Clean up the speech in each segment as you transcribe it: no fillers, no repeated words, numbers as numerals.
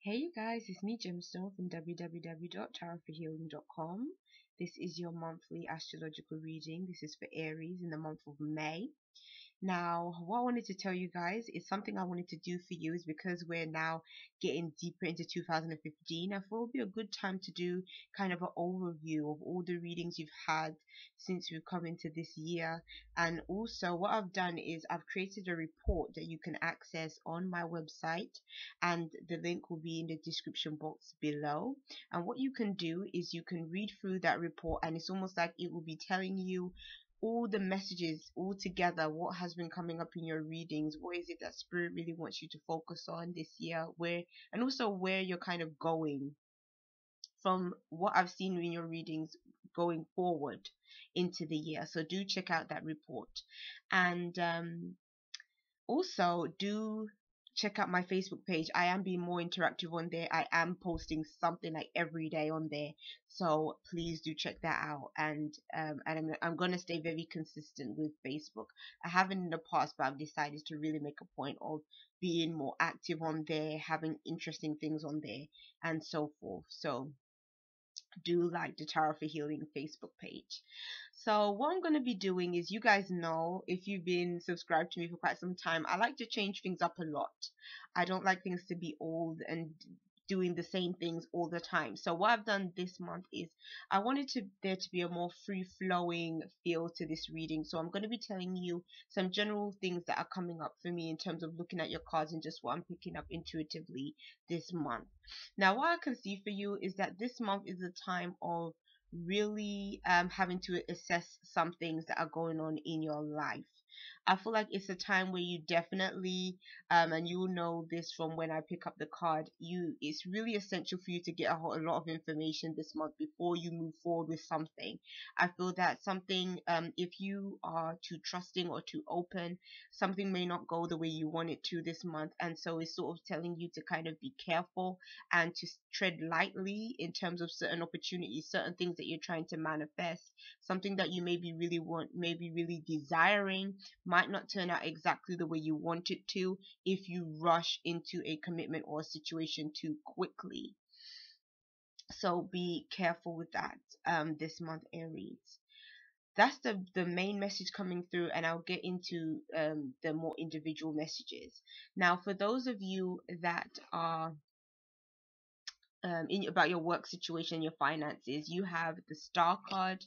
Hey you guys, it's me Jemstone from www.tarotforhealing.com. This is your monthly astrological reading. This is for Aries in the month of May. Now, what I wanted to tell you guys is something I wanted to do for you is because we're now getting deeper into 2015. I thought it would be a good time to do kind of an overview of all the readings you've had since we've come into this year. And also, what I've done is I've created a report that you can access on my website, and the link will be in the description box below. And what you can do is you can read through that report, and it's almost like it will be telling you all the messages all together, what has been coming up in your readings, what is it that spirit really wants you to focus on this year, where, and also where you're kind of going from what I've seen in your readings going forward into the year. So do check out that report. And also do check out my Facebook page. I am being more interactive on there. I am posting something like every day on there, so please do check that out. And I'm gonna stay very consistent with Facebook. I haven't in the past, but I've decided to really make a point of being more active on there, having interesting things on there, and so forth. So do like the Tarot for Healing Facebook page. So what I'm going to be doing is, you guys know, if you've been subscribed to me for quite some time, I like to change things up a lot. I don't like things to be old and doing the same things all the time. So what I've done this month is I wanted there to be a more free flowing feel to this reading. So I'm going to be telling you some general things that are coming up for me in terms of looking at your cards and just what I'm picking up intuitively this month. Now what I can see for you is that this month is a time of really having to assess some things that are going on in your life. I feel like it's a time where you definitely, and you will know this from when I pick up the card, it's really essential for you to get a lot of information this month before you move forward with something. I feel that something, if you are too trusting or too open, something may not go the way you want it to this month, and so it's sort of telling you to kind of be careful and to tread lightly in terms of certain opportunities, certain things that you're trying to manifest, something that you maybe really want, maybe really desiring, might not turn out exactly the way you want it to if you rush into a commitment or a situation too quickly. So be careful with that this month, Aries. That's the main message coming through, and I'll get into the more individual messages. Now, for those of you that are about your work situation, your finances, you have the Star card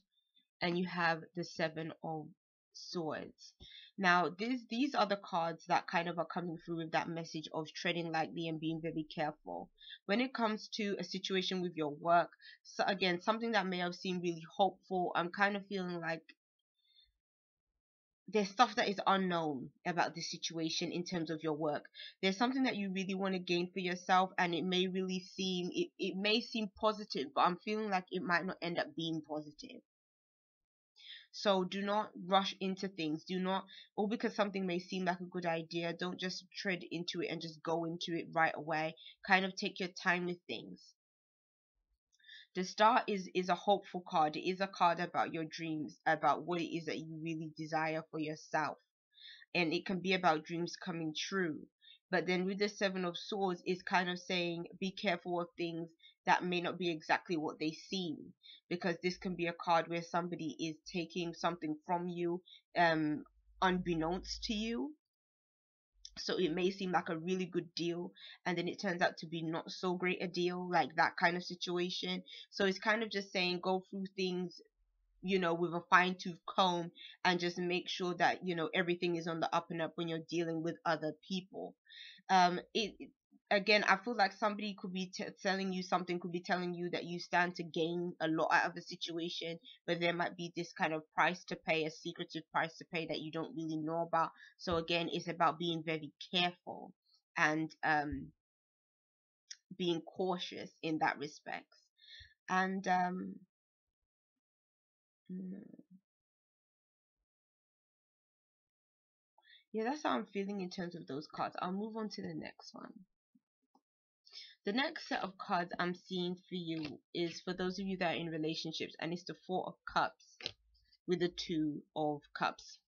and you have the Seven of Swords. Now these are the cards that kind of are coming through with that message of treading lightly and being very careful when it comes to a situation with your work. So again, something that may have seemed really hopeful, I'm kind of feeling like there's stuff that is unknown about this situation in terms of your work. There's something that you really want to gain for yourself, and it may really seem, it may seem positive, but I'm feeling like it might not end up being positive. So do not rush into things. Do not, or because something may seem like a good idea, don't just tread into it and just go into it right away. Kind of take your time with things. The Star is a hopeful card. It is a card about your dreams, about what it is that you really desire for yourself. And it can be about dreams coming true. But then with the Seven of Swords, it's kind of saying be careful of things that may not be exactly what they seem, because this can be a card where somebody is taking something from you unbeknownst to you. So it may seem like a really good deal, and then it turns out to be not so great a deal, like that kind of situation. So it's kind of just saying go through things, you know, with a fine-tooth comb, and just make sure that, you know, everything is on the up and up when you're dealing with other people. Again, I feel like somebody could be telling you something, could be telling you that you stand to gain a lot out of the situation, but there might be this kind of price to pay, a secretive price to pay that you don't really know about. So again, it's about being very careful and being cautious in that respect. And yeah, that's how I'm feeling in terms of those cards. I'll move on to the next one. The next set of cards I'm seeing for you is for those of you that are in relationships, and it's the Four of Cups with the Two of Cups.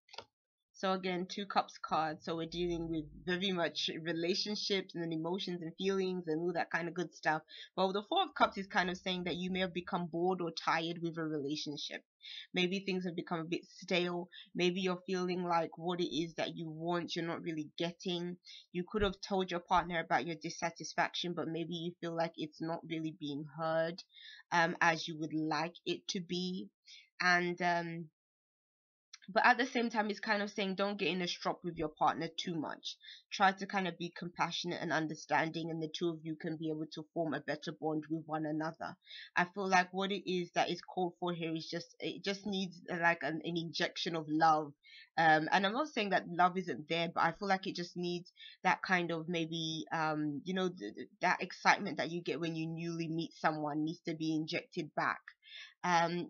So again, two cups card. So we're dealing with very much relationships and then emotions and feelings and all that kind of good stuff. But the four of cups is kind of saying that you may have become bored or tired with a relationship. Maybe things have become a bit stale. Maybe you're feeling like what it is that you want, you're not really getting. You could have told your partner about your dissatisfaction, but maybe you feel like it's not really being heard as you would like it to be. And but at the same time, it's kind of saying don't get in a strop with your partner too much. Try to kind of be compassionate and understanding, and the two of you can be able to form a better bond with one another. I feel like what it is that is called for here is just, it just needs like an injection of love. And I'm not saying that love isn't there, but I feel like it just needs that kind of maybe that excitement that you get when you newly meet someone needs to be injected back.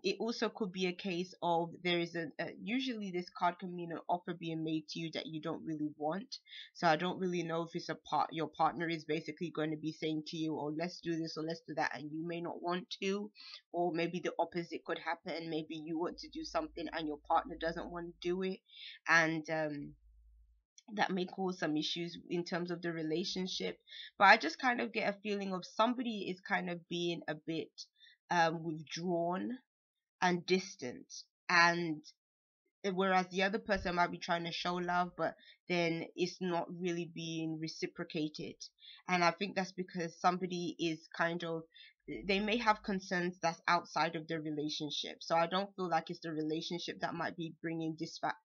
It also could be a case of there is usually this card can mean an offer being made to you that you don't really want. So I don't really know if it's a part your partner is basically going to be saying to you, oh, let's do this or let's do that, and you may not want to, or maybe the opposite could happen. Maybe you want to do something and your partner doesn't want to do it, and that may cause some issues in terms of the relationship. But I just kind of get a feeling of somebody is kind of being a bit withdrawn and distant, and whereas the other person might be trying to show love, but then it's not really being reciprocated. And I think that's because somebody is kind of, they may have concerns that's outside of the relationship. So I don't feel like it's the relationship that might be bringing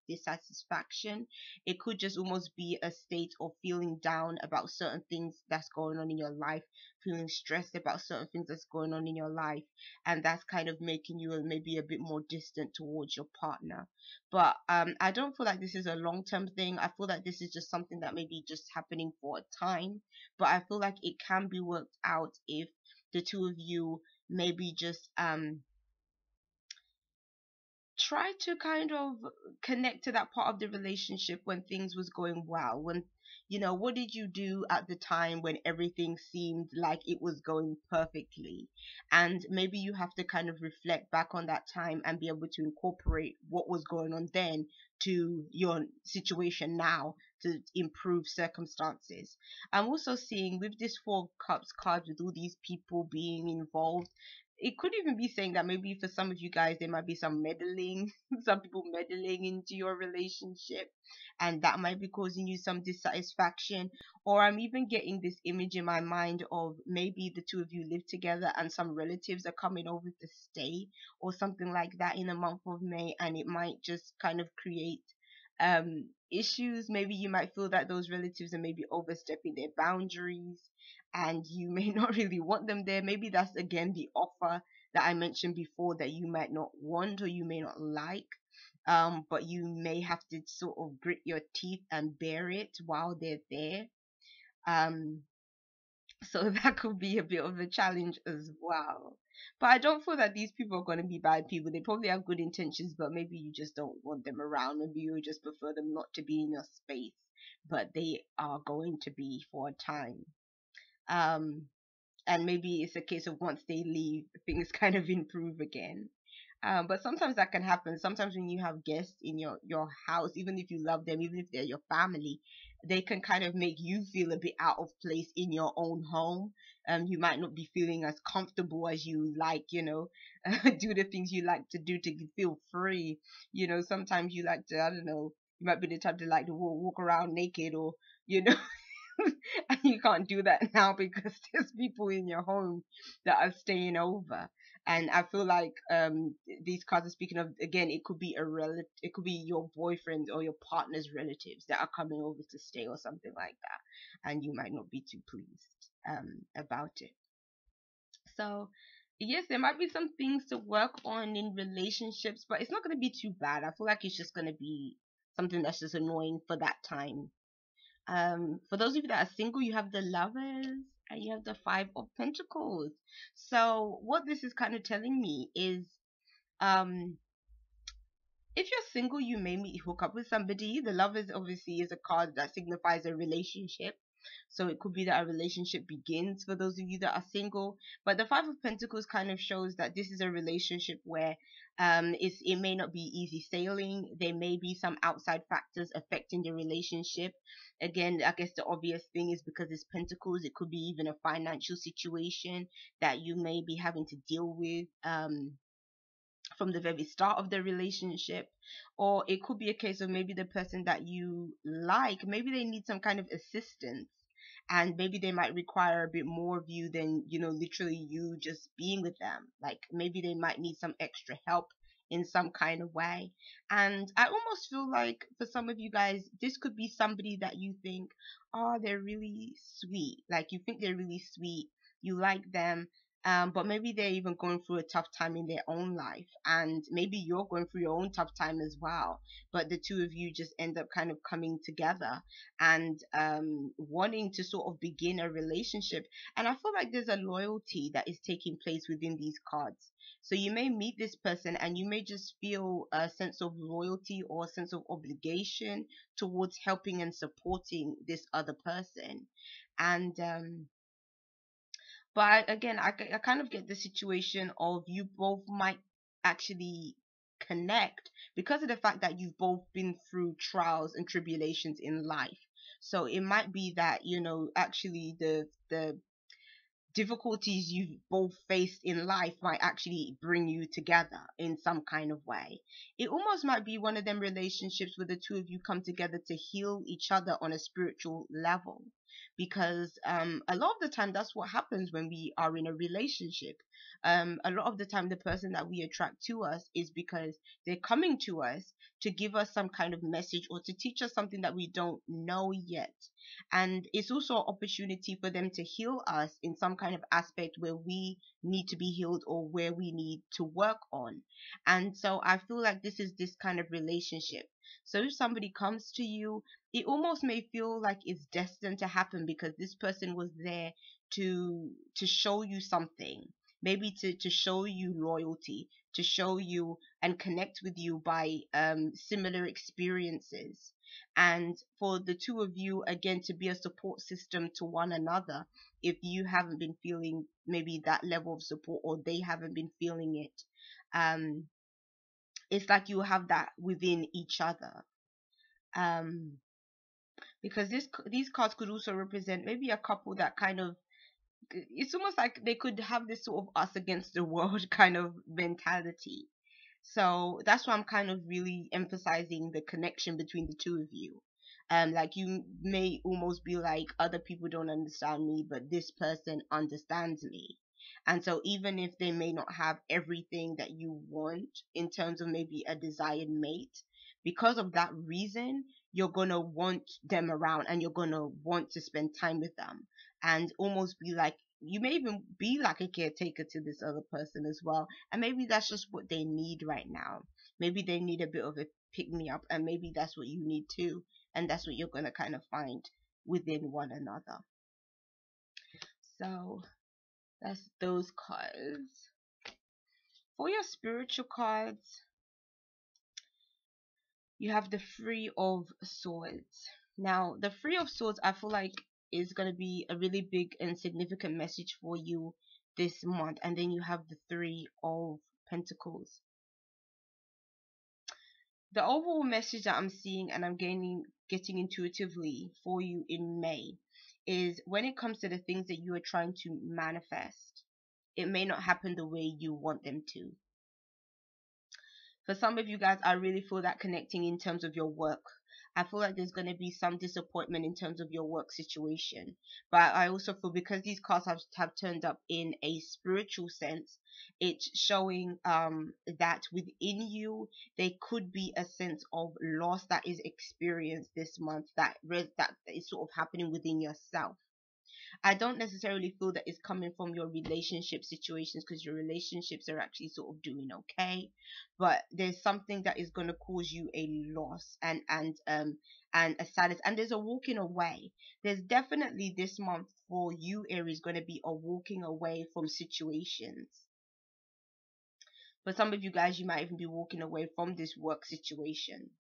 dissatisfaction. It could just almost be a state of feeling down about certain things that's going on in your life, feeling stressed about certain things that's going on in your life, and that's kind of making you maybe a bit more distant towards your partner. But I don't feel like this is a long-term thing. I feel like this is just something that may be just happening for a time. But I feel like it can be worked out if the two of you maybe just try to kind of connect to that part of the relationship when things was going well, when what did you do at the time when everything seemed like it was going perfectly, and maybe you have to kind of reflect back on that time and be able to incorporate what was going on then to your situation now to improve circumstances. I'm also seeing with this four of cups card with all these people being involved, it could even be saying that maybe for some of you guys there might be some meddling, some people meddling into your relationship, and that might be causing you some dissatisfaction. Or I'm even getting this image in my mind of maybe the two of you live together and some relatives are coming over to stay or something like that in the month of May, and it might just kind of create issues. Maybe you might feel that those relatives are maybe overstepping their boundaries and you may not really want them there. Maybe that's again the offer that I mentioned before that you might not want or you may not like. But you may have to sort of grit your teeth and bear it while they're there. Um, so that could be a bit of a challenge as well. But I don't feel that these people are going to be bad people. They probably have good intentions, but maybe you just don't want them around. Maybe you just prefer them not to be in your space, but they are going to be for a time. Um, and maybe it's a case of once they leave, things kind of improve again. But sometimes that can happen. Sometimes when you have guests in your house, even if you love them, even if they're your family, they can kind of make you feel a bit out of place in your own home. You might not be feeling as comfortable as you like, do the things you like to do to feel free. Sometimes you like to, I don't know, you might be the type to like to walk around naked, or you know and you can't do that now because there's people in your home that are staying over. And I feel like these cards are speaking of, again, it could be a relative, it could be your boyfriend or your partner's relatives that are coming over to stay or something like that, and you might not be too pleased about it. So yes, there might be some things to work on in relationships, but it's not going to be too bad. I feel like it's just going to be something that's just annoying for that time. For those of you that are single, you have the Lovers and you have the Five of Pentacles. So what this is kind of telling me is, um, if you're single, you may hook up with somebody. The Lovers obviously is a card that signifies a relationship. So it could be that a relationship begins for those of you that are single. But the Five of Pentacles kind of shows that this is a relationship where it may not be easy sailing. There may be some outside factors affecting the relationship. Again, I guess the obvious thing is because it's Pentacles, it could be even a financial situation that you may be having to deal with from the very start of the relationship. Or it could be a case of maybe the person that you like, maybe they need some kind of assistance, and maybe they might require a bit more of you than, literally you just being with them. Like maybe they might need some extra help in some kind of way. And I almost feel like for some of you guys, this could be somebody that you think, oh, they're really sweet. Like you think they're really sweet, you like them, but maybe they're even going through a tough time in their own life, and maybe you're going through your own tough time as well. But the two of you just end up kind of coming together and wanting to sort of begin a relationship. And I feel like there's a loyalty that is taking place within these cards. So you may meet this person and you may just feel a sense of loyalty or a sense of obligation towards helping and supporting this other person. And but again, I kind of get the situation of you both might actually connect because of the fact that you've both been through trials and tribulations in life. So it might be that, actually the difficulties you've both faced in life might actually bring you together in some kind of way. It almost might be one of them relationships where the two of you come together to heal each other on a spiritual level. Because a lot of the time, that's what happens when we are in a relationship. A lot of the time, the person that we attract to us is because they're coming to us to give us some kind of message or to teach us something that we don't know yet. And it's also an opportunity for them to heal us in some kind of aspect where we need to be healed or where we need to work on. And so I feel like this is this kind of relationship. So if somebody comes to you, it almost may feel like it's destined to happen because this person was there to show you something, maybe to show you loyalty, to show you and connect with you by similar experiences. And for the two of you, again, to be a support system to one another, if you haven't been feeling maybe that level of support or they haven't been feeling it, it's like you have that within each other. Because these cards could also represent maybe a couple that kind of, it's almost like they could have this sort of us against the world kind of mentality. So that's why I'm kind of really emphasizing the connection between the two of you. Like you may almost be like, other people don't understand me, but this person understands me. And so even if they may not have everything that you want in terms of maybe a desired mate, because of that reason, you're gonna want them around and you're gonna want to spend time with them and almost be like, you may even be like a caretaker to this other person as well. And maybe that's just what they need right now. Maybe they need a bit of a pick me up, and maybe that's what you need too. And that's what you're going to kind of find within one another. So that's those cards. For your spiritual cards, you have the Three of Swords. Now, the Three of Swords, I feel like, is going to be a really big and significant message for you this month. And then you have the Three of Pentacles. The overall message that I'm seeing and I'm getting intuitively for you in May is, when it comes to the things that you are trying to manifest, it may not happen the way you want them to. For some of you guys, I really feel that connecting in terms of your work. I feel like there's going to be some disappointment in terms of your work situation. But I also feel, because these cards have turned up in a spiritual sense, it's showing that within you, there could be a sense of loss that is experienced this month, that is sort of happening within yourself. I don't necessarily feel that it's coming from your relationship situations, because your relationships are actually sort of doing okay, but there's something that is going to cause you a loss and a sadness, and there's a walking away. There's definitely this month for you, Aries, going to be a walking away from situations. For some of you guys, you might even be walking away from this work situation.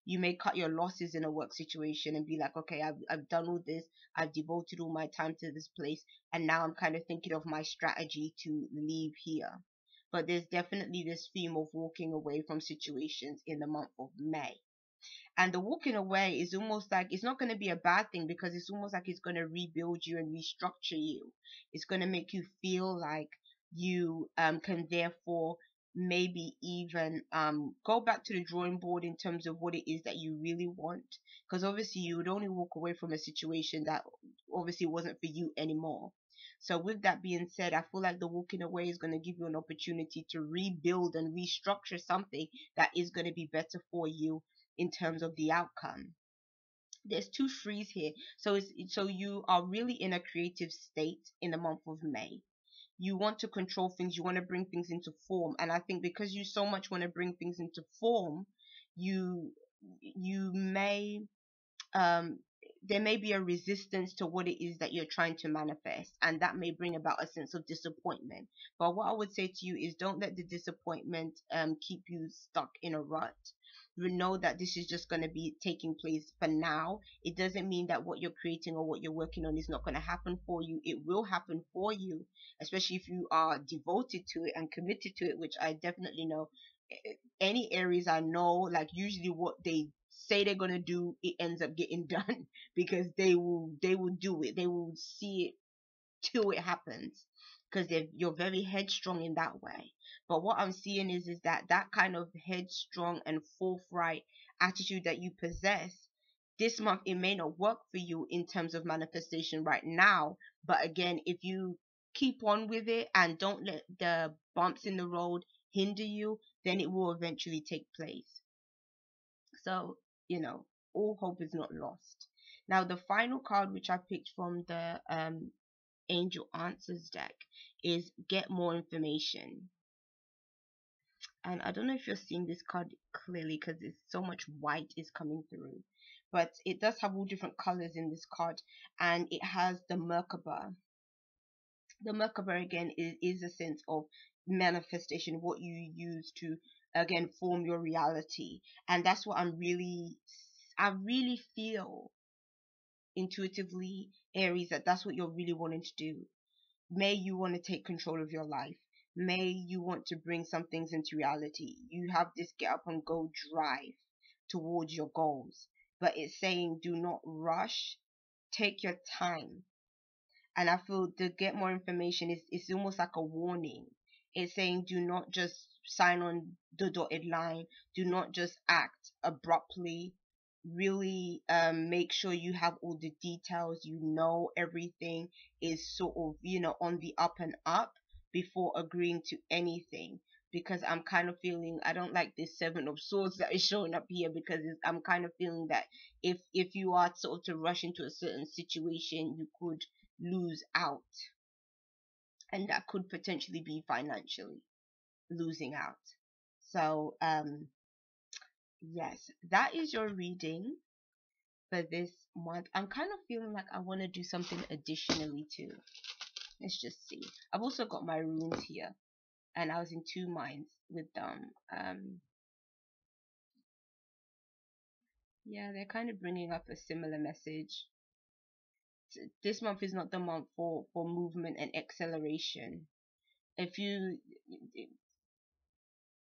You may cut your losses in a work situation and be like, okay, I've done all this, I've devoted all my time to this place, and now I'm kind of thinking of my strategy to leave here. But there's definitely this theme of walking away from situations in the month of May. And the walking away is almost like, it's not going to be a bad thing, because it's almost like it's going to rebuild you and restructure you. It's going to make you feel like you can therefore maybe even go back to the drawing board in terms of what it is that you really want, because obviously you would only walk away from a situation that obviously wasn't for you anymore. So with that being said, I feel like the walking away is going to give you an opportunity to rebuild and restructure something that is going to be better for you in terms of the outcome. There's two threes here. So you are really in a creative state in the month of May. You want to control things, you want to bring things into form, and I think because you so much want to bring things into form, you you may um, there may be a resistance to what it is that you're trying to manifest, and that may bring about a sense of disappointment. But what I would say to you is, don't let the disappointment keep you stuck in a rut. You know that this is just going to be taking place for now. It doesn't mean that what you're creating or what you're working on is not going to happen for you. It will happen for you, especially if you are devoted to it and committed to it, which I definitely know. Any Aries I know, like, usually what they say they're gonna do, it ends up getting done, because they will do it. They will see it till it happens, because you're very headstrong in that way. But what I'm seeing is that that kind of headstrong and forthright attitude that you possess this month, it may not work for you in terms of manifestation right now. But again, if you keep on with it and don't let the bumps in the road hinder you, then it will eventually take place. So, all hope is not lost. Now, the final card which I picked from the Angel Answers deck is Get More Information. And I don't know if you're seeing this card clearly, because it's so much white is coming through. But it does have all different colors in this card, and it has the Merkaba. The Merkaba again is a sense of manifestation, what you use to again form your reality. And that's what I really feel intuitively, Aries, that that's what you're really wanting to do. May you want to take control of your life. May you want to bring some things into reality. You have this get up and go drive towards your goals. But it's saying, do not rush. Take your time. And I feel to get more information is, it's almost like a warning. It's saying, do not just sign on the dotted line. Do not just act abruptly. Really make sure you have all the details, everything is sort of on the up and up before agreeing to anything. Because I'm kind of feeling, I don't like this Seven of Swords that is showing up here, because I'm kind of feeling that if you are sort of to rush into a certain situation, you could lose out, and that could potentially be financially losing out. So yes, that is your reading for this month. I'm kind of feeling like I want to do something additionally too. Let's just see. I've also got my runes here, and I was in two minds with them. Yeah, they're kind of bringing up a similar message. This month is not the month for movement and acceleration. If you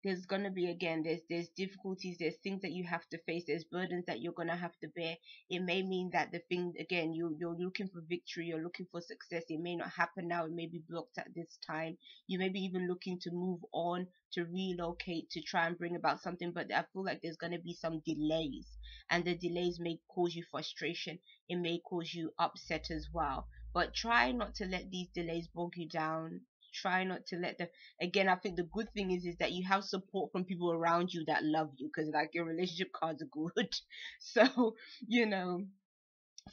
There's gonna be, again, there's difficulties, there's things that you have to face, there's burdens that you're gonna have to bear. It may mean that the thing, again, you're looking for victory, you're looking for success. It may not happen now, it may be blocked at this time. You may be even looking to move on, to relocate, to try and bring about something, but I feel like there's gonna be some delays, and the delays may cause you frustration. It may cause you upset as well. But try not to let these delays bog you down. Try not to let them, again, I think the good thing is that you have support from people around you that love you, because like your relationship cards are good. So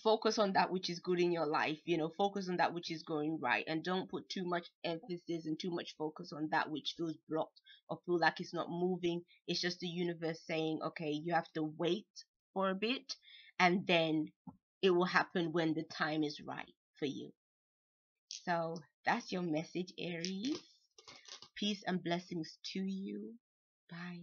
focus on that which is good in your life. Focus on that which is going right, and don't put too much emphasis and too much focus on that which feels blocked or feel like it's not moving. It's just the universe saying, okay, you have to wait for a bit, and then it will happen when the time is right for you. So that's your message, Aries. Peace and blessings to you. Bye.